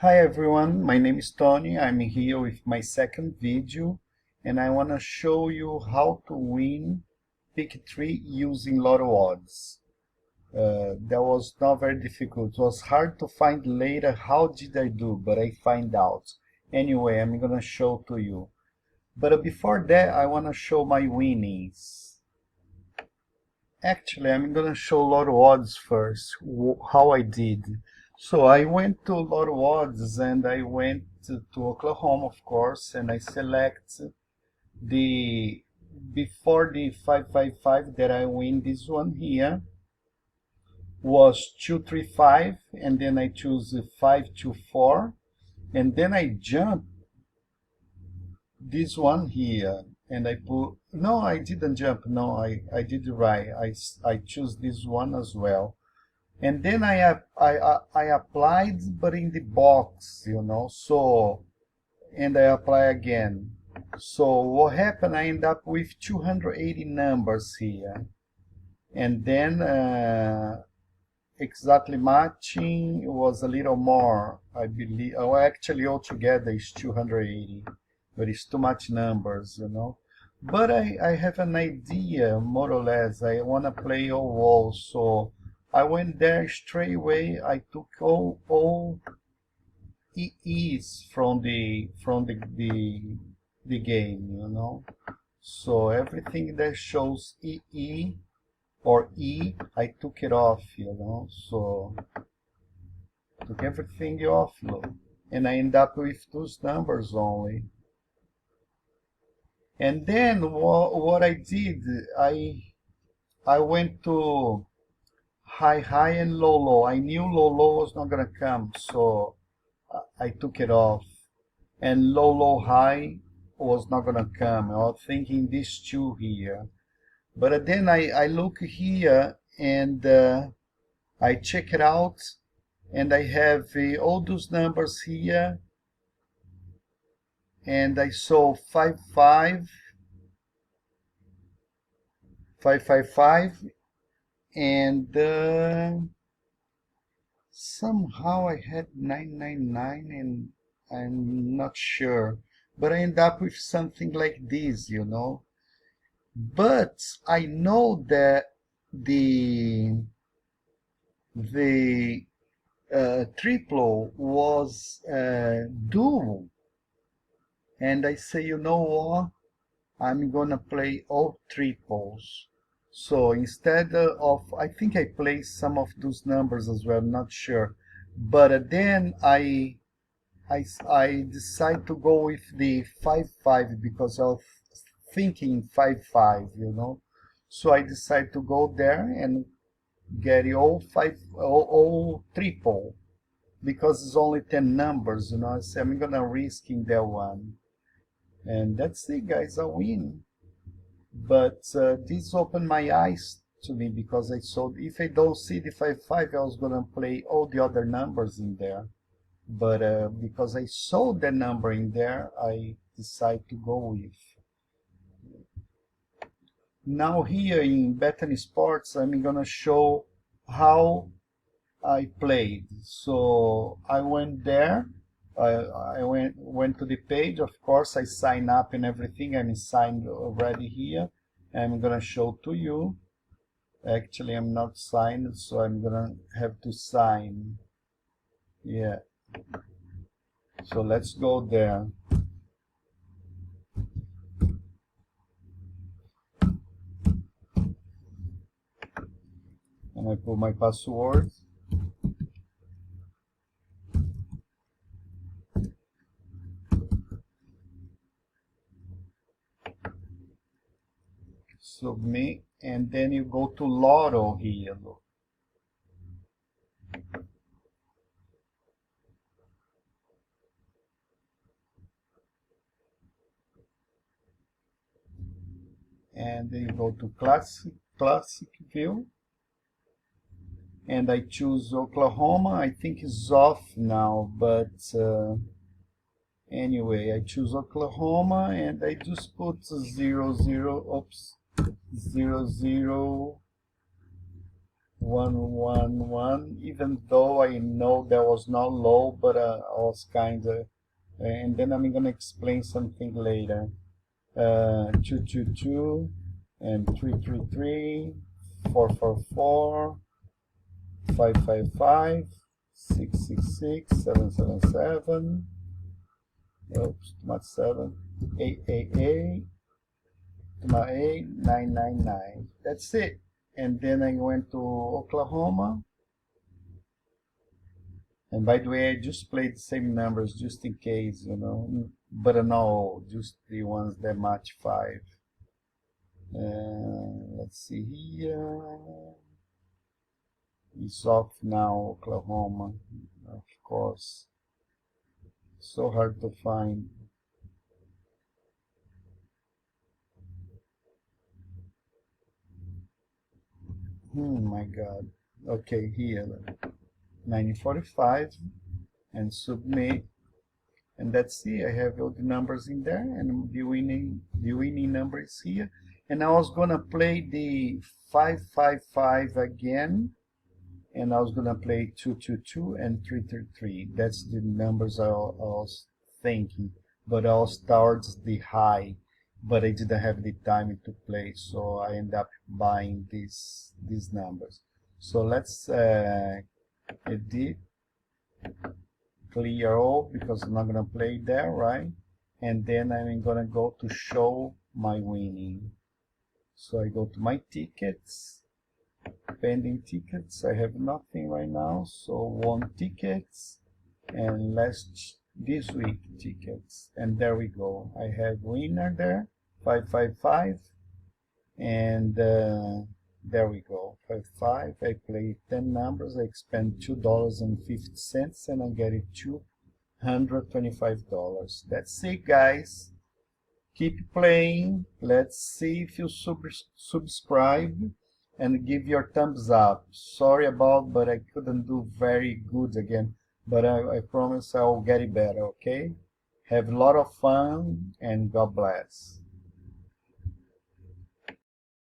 Hi everyone, my name is Tony. I'm here with my second video and I want to show you how to win pick3 using Lottodds. That was not very difficult. It was hard to find later how did I do, but I find out. Anyway, I'm gonna show to you. But before that, I want to show my winnings. Actually, I'm gonna show Lottodds first, how I did. So I went to Lottodds and I went to Oklahoma, of course, and I select the before the 555 that I win. This one here was 235, and then I choose 524, and then I jump this one here and I put, no, I didn't jump, no, I did right. I choose this one as well, and then I applied, but in the box, so, and I apply again. So what happened, I end up with 280 numbers here, and then exactly matching was a little more, I believe. Oh, actually altogether is 280, but it's too much numbers, but I have an idea, more or less. I want to play all walls, so I went there straight away. I took all EEs from the game, so everything that shows EE or E, I took it off, so took everything off, and I end up with those numbers only. And then what I did, I went to high and low. I knew low was not gonna come, so I took it off, and low high was not gonna come. I was thinking these two here, but then I look here and I check it out, and I have all those numbers here, and I saw 555, and somehow I had 999, and I'm not sure, but I end up with something like this, but I know that the triple was dual, and I say, you know what, I'm gonna play all triples. So instead of, I think I play some of those numbers as well, not sure, but then I decide to go with the 5-5 because of thinking 5-5, so I decide to go there and get all triple, because it's only 10 numbers, I say I'm gonna risk in that one, and that's it, guys. I win. But this opened my eyes to me, because I saw if I don't see the 5-5, I was gonna play all the other numbers in there, but because I saw the number in there, I decided to go with. Now here in Betting Sports, I'm gonna show how I played. So I went there, I went to the page, of course I sign up and everything. I'm signed already here. I'm gonna show to you. Actually, I'm not signed, so I'm gonna have to sign. Yeah, so let's go there. And I put my password. Submit, and then you go to Lotto here, look. And then you go to classic view, and I choose Oklahoma. I think it's off now, but anyway, I choose Oklahoma, and I just put 00, oops, 00, 111, even though I know that was not low, but I was kind of, and then I'm gonna explain something later. 222 and 333, 444, 555, 666, 777, oops, too much 7, 888, too much 8, 999. That's it. And then I went to Oklahoma. And by the way, I just played the same numbers just in case, you know, but no, just the ones that match 5. Let's see here. It's off now, Oklahoma, of course. So hard to find. My God. Okay, here, 1945, and submit. And that's it. I have all the numbers in there, and the winning number is here. And I was gonna play the 555 again, and I was gonna play 222 and 333. That's the numbers I was thinking, but I was towards the high, but I didn't have the time to play, so I end up buying these numbers. So let's edit, clear all, because I'm not gonna play there, right? And then I'm gonna go to show my winning. So I go to my tickets, pending tickets. I have nothing right now, so won tickets, and this week tickets, and there we go. I have winner there, 555, and there we go, 55. I play 10 numbers. I spend $2.50, and I get it $225. That's it, guys. Keep playing. Let's see if you subscribe and give your thumbs up. Sorry about, but I couldn't do very good again, but I promise I'll get it better, okay? Have a lot of fun, and God bless.